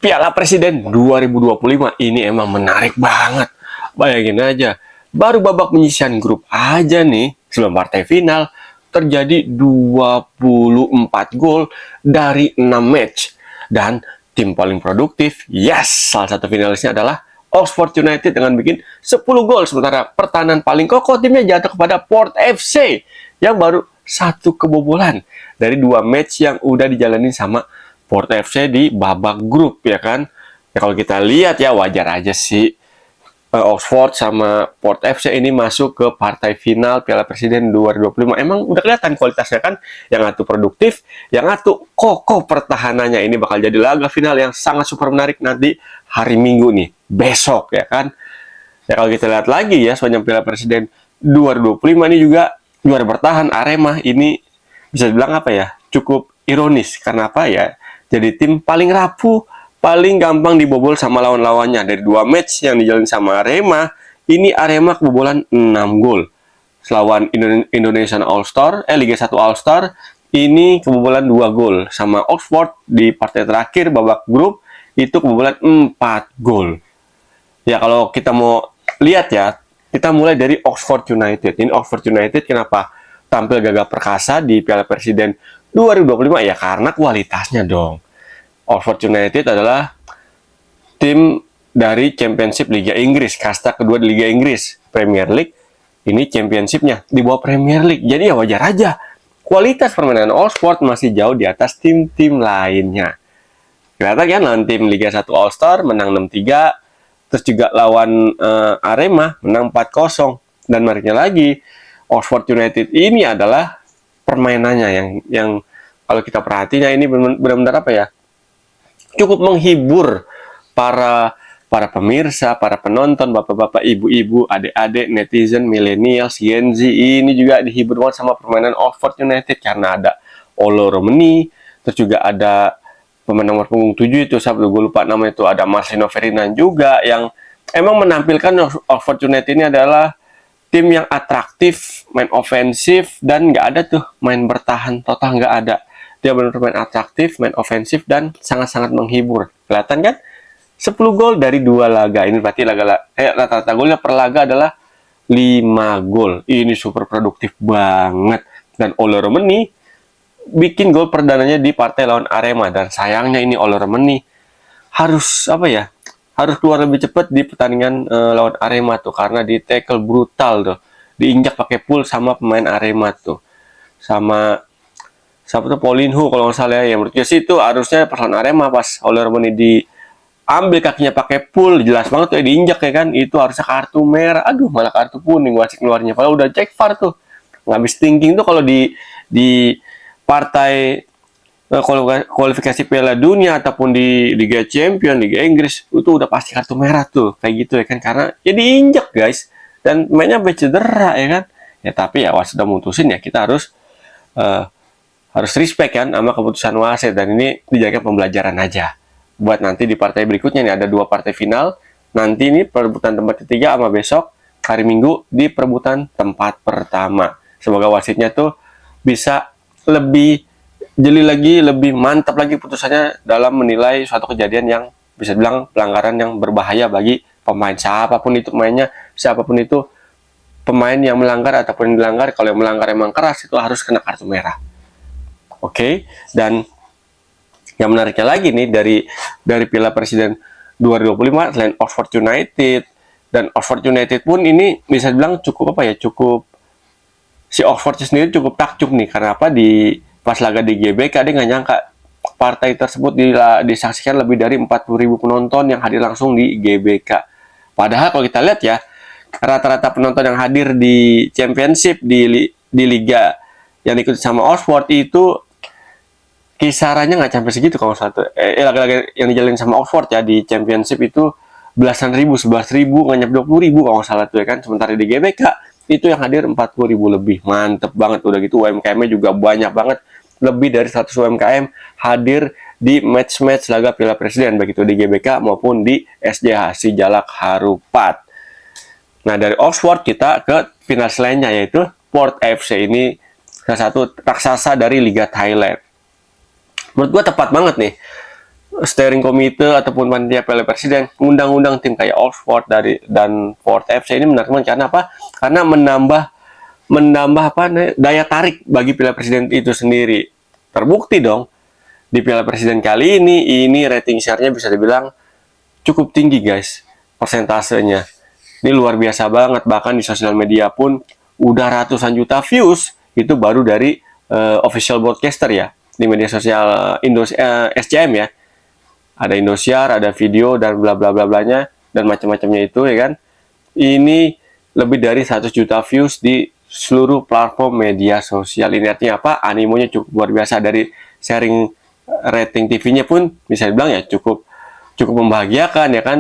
Piala Presiden 2025 ini emang menarik banget. Bayangin aja, baru babak penyisihan grup aja nih, sebelum partai final, terjadi 24 gol dari 6 match. Dan tim paling produktif, yes, salah satu finalisnya adalah Oxford United dengan bikin 10 gol. Sementara pertahanan paling kokoh timnya jatuh kepada Port FC yang baru 1 kebobolan dari 2 match yang udah dijalani sama Port FC di babak grup, ya kan? Ya kalau kita lihat ya wajar aja sih Oxford sama Port FC ini masuk ke partai final Piala Presiden 2025. Emang udah kelihatan kualitasnya kan, yang satu produktif, yang satu kokoh pertahanannya. Ini bakal jadi laga final yang sangat super menarik nanti hari Minggu nih, besok ya kan. Ya kalau kita lihat lagi ya, sepanjang Piala Presiden 2025 ini juga juara bertahan Arema ini bisa dibilang apa ya, cukup ironis. Karena apa ya, jadi tim paling rapuh, paling gampang dibobol sama lawan-lawannya. Dari 2 match yang dijalani sama Arema, ini Arema kebobolan 6 gol. Lawan Indonesian All-Star, Liga 1 All-Star, ini kebobolan 2 gol. Sama Oxford di partai terakhir babak grup, itu kebobolan 4 gol. Ya kalau kita mau lihat ya, kita mulai dari Oxford United. Ini Oxford United kenapa tampil gagah perkasa di Piala Presiden 2025? Ya karena kualitasnya dong. Oxford United adalah tim dari Championship Liga Inggris, kasta kedua di Liga Inggris, Premier League. Ini Championship-nya di bawah Premier League. Jadi ya wajar aja, kualitas permainan Oxford masih jauh di atas tim-tim lainnya. Kelihatan kan, lawan tim Liga 1 All-Star menang 6-3, terus juga lawan Arema menang 4-0. Dan menariknya lagi, Oxford United ini adalah permainannya yang kalau kita perhatinya ini benar-benar apa ya, cukup menghibur para pemirsa, para penonton, bapak-bapak, ibu-ibu, adik-adik, netizen, millennials, Gen Z. Ini juga dihibur banget sama permainan Oxford United karena ada Olo Romani, terus juga ada pemain nomor punggung 7 itu, siapa gue lupa namanya, itu ada Marcelino Ferdinand juga, yang emang menampilkan Oxford United ini adalah tim yang atraktif, main ofensif, dan nggak ada tuh main bertahan, total nggak ada. Dia benar-benar main atraktif, main ofensif, dan sangat-sangat menghibur. Kelihatan kan? 10 gol dari 2 laga. Ini berarti rata-rata golnya per laga adalah 5 gol. Ini super produktif banget. Dan Olo Romani bikin gol perdananya di partai lawan Arema. Dan sayangnya ini Olo Romani harus apa ya, harus keluar lebih cepat di pertandingan lawan Arema tuh, karena di tackle brutal tuh, diinjak pakai pull sama pemain Arema tuh, sama siapa tuh, Paulinho kalau nggak salah ya. Menurut gue sih itu harusnya pas lawan Arema, pas Olo Romani diambil kakinya pakai pull, jelas banget tuh ya, diinjak ya kan, itu harusnya kartu merah. Aduh, malah kartu kuning wasit keluarnya, padahal udah cek VAR tuh. Nggak habis thinking tuh kalau di partai kualifikasi Piala Dunia ataupun di Liga Champion, Liga Inggris, itu udah pasti kartu merah tuh, kayak gitu ya kan, karena ya diinjak guys, dan mainnya sampai cedera ya kan. Ya tapi ya wasit udah mutusin, ya kita harus respect kan sama keputusan wasit, dan ini dijadikan pembelajaran aja buat nanti di partai berikutnya. Nih ada 2 partai final, nanti ini perebutan tempat ketiga sama besok hari Minggu di perebutan tempat pertama. Semoga wasitnya tuh bisa lebih jeli lagi, lebih mantap lagi putusannya dalam menilai suatu kejadian yang bisa bilang pelanggaran yang berbahaya bagi pemain, siapapun itu pemainnya, siapapun itu pemain yang melanggar ataupun yang dilanggar. Kalau yang melanggar emang keras, itu harus kena kartu merah. Oke, dan yang menariknya lagi nih dari Piala Presiden 2025, selain Oxford United, dan Oxford United pun ini bisa dibilang cukup apa ya, cukup, si Oxford sendiri cukup takjub nih, karena apa, di pas laga di GBK dia nggak nyangka partai tersebut disaksikan lebih dari 40.000 penonton yang hadir langsung di GBK. Padahal kalau kita lihat ya, rata-rata penonton yang hadir di Championship di liga yang diikuti sama Oxford itu kisarannya nggak sampai segitu. Kalau laga-laga yang dijalin sama Oxford ya di Championship itu belasan ribu, 11.000, nggak nyampe 20.000 kalau nggak salah tuh ya kan. Sementara di GBK itu yang hadir 40.000 lebih. Mantep banget. Udah gitu UMKM-nya juga banyak banget, lebih dari 100 UMKM hadir di match-match laga Piala Presiden, baik itu di GBK maupun di SJH Sijalak Harupat. Nah dari Oxford kita ke final lainnya, yaitu Port FC. Ini salah satu raksasa dari Liga Thailand. Menurut gue tepat banget nih steering komite ataupun panitia Piala Presiden undang-undang tim kayak Oxford dan Ford FC ini menarik banget. Karena apa? Karena menambah apa daya tarik bagi Piala Presiden itu sendiri. Terbukti dong di Piala Presiden kali ini rating share-nya bisa dibilang cukup tinggi guys, persentasenya. Ini luar biasa banget, bahkan di sosial media pun udah ratusan juta views itu baru dari official broadcaster ya di media sosial SCM ya. Ada Indosiar, ada video dan bla bla bla blanya dan macam-macamnya itu ya kan. Ini lebih dari 100 juta views di seluruh platform media sosial. Ini artinya apa? Animonya cukup luar biasa. Dari sharing rating TV-nya pun bisa dibilang ya cukup membahagiakan ya kan.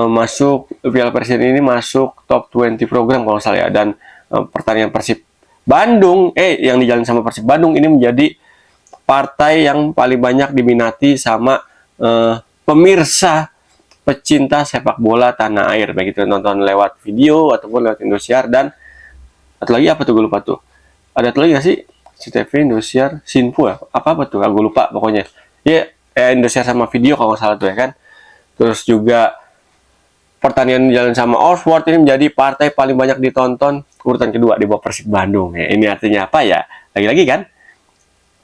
Masuk Piala Presiden ini masuk top 20 program kalau salah ya. Dan pertandingan Persib Bandung yang dijalani sama Persib Bandung ini menjadi partai yang paling banyak diminati sama pemirsa pecinta sepak bola tanah air, baik itu nonton lewat video ataupun lewat Indosiar. Dan atau lagi apa tuh, gue lupa tuh, ada tuh lagi gak sih, CTV, Indosiar, Sinfu ya, apa tuh, gue lupa pokoknya ya, Indosiar sama video kalau nggak salah tuh ya kan. Terus juga pertandingan jalan sama Oxford ini menjadi partai paling banyak ditonton urutan kedua di bawah Persib Bandung ya. Ini artinya apa ya, lagi-lagi kan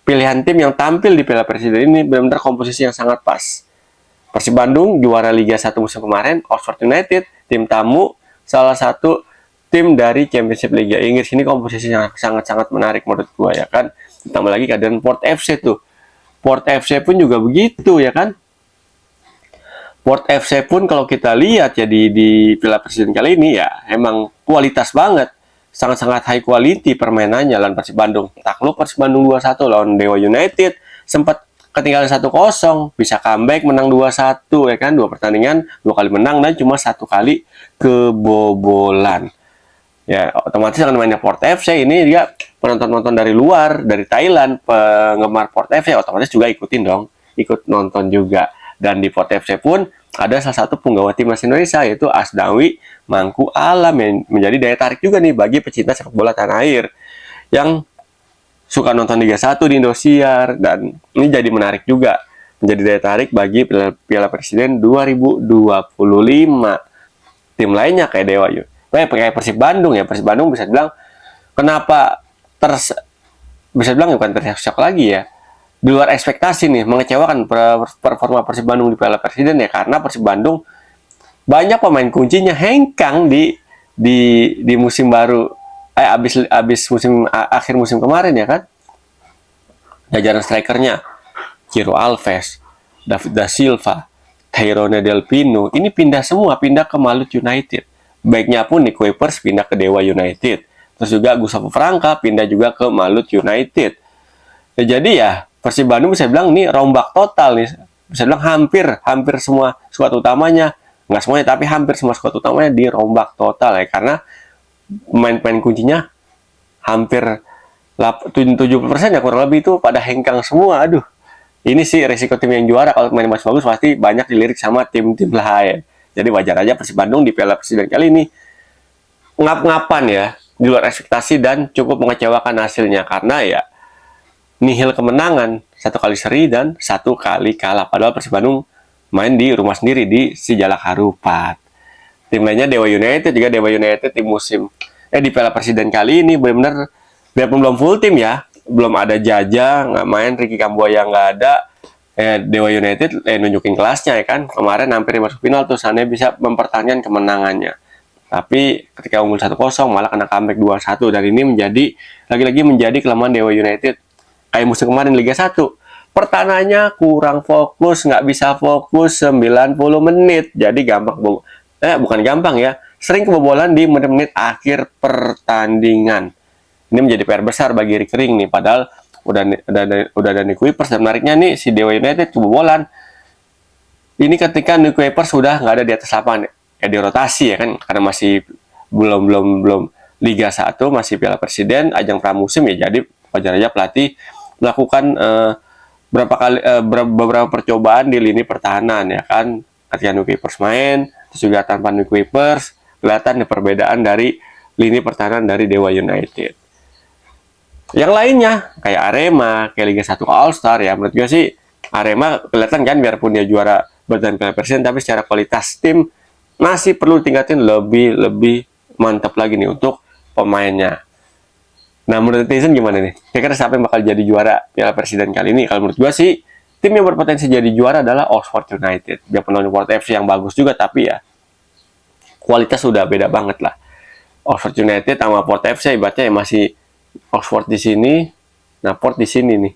pilihan tim yang tampil di Piala Presiden ini benar-benar komposisi yang sangat pas. Persib Bandung juara Liga 1 musim kemarin, Oxford United tim tamu, salah satu tim dari Championship Liga Inggris. Ini komposisi yang sangat-sangat menarik menurut gua ya kan. Ditambah lagi keadaan Port FC tuh. Port FC pun juga begitu ya kan. Port FC pun kalau kita lihat ya di Piala Presiden kali ini ya emang kualitas banget. Sangat-sangat high quality permainannya lawan Persib Bandung. Takluk Persib Bandung 2-1 lawan Dewa United, sempat ketinggalan 1-0, bisa comeback menang 2-1 ya kan. 2 pertandingan, 2 kali menang dan cuma 1 kali kebobolan. Ya, otomatis dengan mainnya Port FC ini juga penonton-penonton dari luar, dari Thailand, penggemar Port FC otomatis juga ikutin dong, ikut nonton juga. Dan di Port FC pun ada salah satu penggawa timnas Indonesia yaitu Asnawi Mangku Alam yang menjadi daya tarik juga nih bagi pecinta sepak bola tanah air yang suka nonton Liga 1 di Indosiar. Dan ini jadi menarik juga, menjadi daya tarik bagi Piala Presiden 2025. Tim lainnya kayak Dewa United, kayak Persib Bandung ya. Persib Bandung bisa dibilang kenapa bisa dibilang bukan tersiok lagi ya, di luar ekspektasi nih, mengecewakan performa Persib Bandung di Piala Presiden ya, karena Persib Bandung banyak pemain kuncinya hengkang di musim baru abis akhir musim kemarin ya kan. Jajaran strikernya Ciro Alves, David da Silva, Tyrone Del Pino ini pindah ke Malut United. Baiknya pun Nick Kuipers pindah ke Dewa United. Terus juga Gustavo Franca pindah juga ke Malut United. Ya, jadi ya Persib Bandung bisa bilang ini rombak total nih. Bisa bilang hampir semua skuad utamanya, nggak semuanya tapi hampir semua skuad utamanya dirombak total ya, karena pemain-pemain kuncinya hampir 70% ya kurang lebih itu pada hengkang semua. Aduh, ini sih resiko tim yang juara, kalau main masih bagus pasti banyak dilirik sama tim-tim lain. Jadi wajar aja Persib Bandung di Piala Presiden kali ini ngap-ngapan ya, di luar ekspektasi dan cukup mengecewakan hasilnya, karena ya nihil kemenangan, 1 kali seri dan 1 kali kalah. Padahal Persib Bandung main di rumah sendiri di Sijalak Harupat. Tim lainnya Dewa United juga, Dewa United di di Piala Presiden kali ini benar-benar biarpun belum full tim ya, belum ada Jaja nggak main, Ricky Kambuaya nggak ada. Dewa United nunjukin kelasnya ya kan, kemarin hampir masuk final tuh, sana bisa mempertahankan kemenangannya. Tapi ketika unggul 1-0 malah kena comeback 2-1, dan ini lagi-lagi menjadi kelemahan Dewa United kayak musim kemarin Liga 1. Pertahanannya kurang fokus, nggak bisa fokus 90 menit. Jadi bukan gampang ya, sering kebobolan di menit-menit akhir pertandingan. Ini menjadi PR besar bagi Rick Ring nih, padahal udah ada Nick Kuipers. Dan menariknya nih, si Dewa United kebobolan ini ketika Nick Kuipers sudah nggak ada di atas lapangan ya, dirotasi ya kan, karena masih belum Liga 1, masih Piala Presiden, ajang pramusim ya. Jadi wajar aja pelatih melakukan beberapa percobaan di lini pertahanan ya kan. Ketika Nick Kuipers main, terus juga tanpa Nick Kuipers, kelihatan perbedaan dari lini pertahanan dari Dewa United. Yang lainnya kayak Arema, kayak Liga 1 All Star ya, menurut gue sih Arema kelihatan kan biarpun dia juara bertahan Piala Presiden, tapi secara kualitas tim masih perlu tingkatin lebih mantap lagi nih untuk pemainnya. Nah, menurut netizen gimana nih? Kira-kira siapa yang bakal jadi juara Piala Presiden kali ini? Kalau menurut gua sih, tim yang berpotensi jadi juara adalah Oxford United. Biarpun lawan Port FC yang bagus juga, tapi ya kualitas sudah beda banget lah. Oxford United sama Port FC ibaratnya masih Oxford di sini, nah Port di sini nih.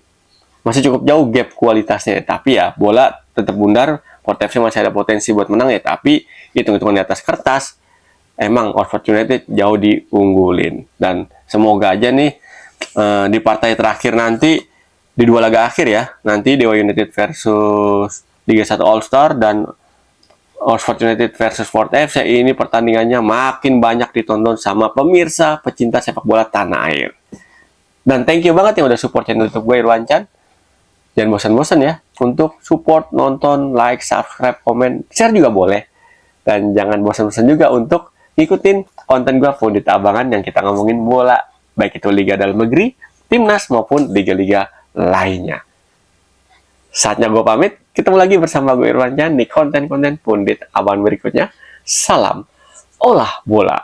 Masih cukup jauh gap kualitasnya, tapi ya bola tetap bundar. Port FC masih ada potensi buat menang ya, tapi hitung-hitungan di atas kertas emang Oxford United jauh diunggulin. Dan semoga aja nih di partai terakhir nanti di 2 laga akhir ya, nanti Dewa United versus Liga 1 All Star dan Oxford United versus Port FC, ini pertandingannya makin banyak ditonton sama pemirsa pecinta sepak bola tanah air. Dan thank you banget yang udah support channel YouTube gue, Irwan Chan. Jangan bosan-bosan ya untuk support, nonton, like, subscribe, komen, share juga boleh. Dan jangan bosan-bosan juga untuk ngikutin konten gue Pundit Abangan yang kita ngomongin bola, baik itu Liga Dalam Negeri, Timnas maupun liga-liga lainnya. Saatnya gue pamit, ketemu lagi bersama gue Irwan Chan di konten-konten Pundit Abangan berikutnya. Salam olah bola.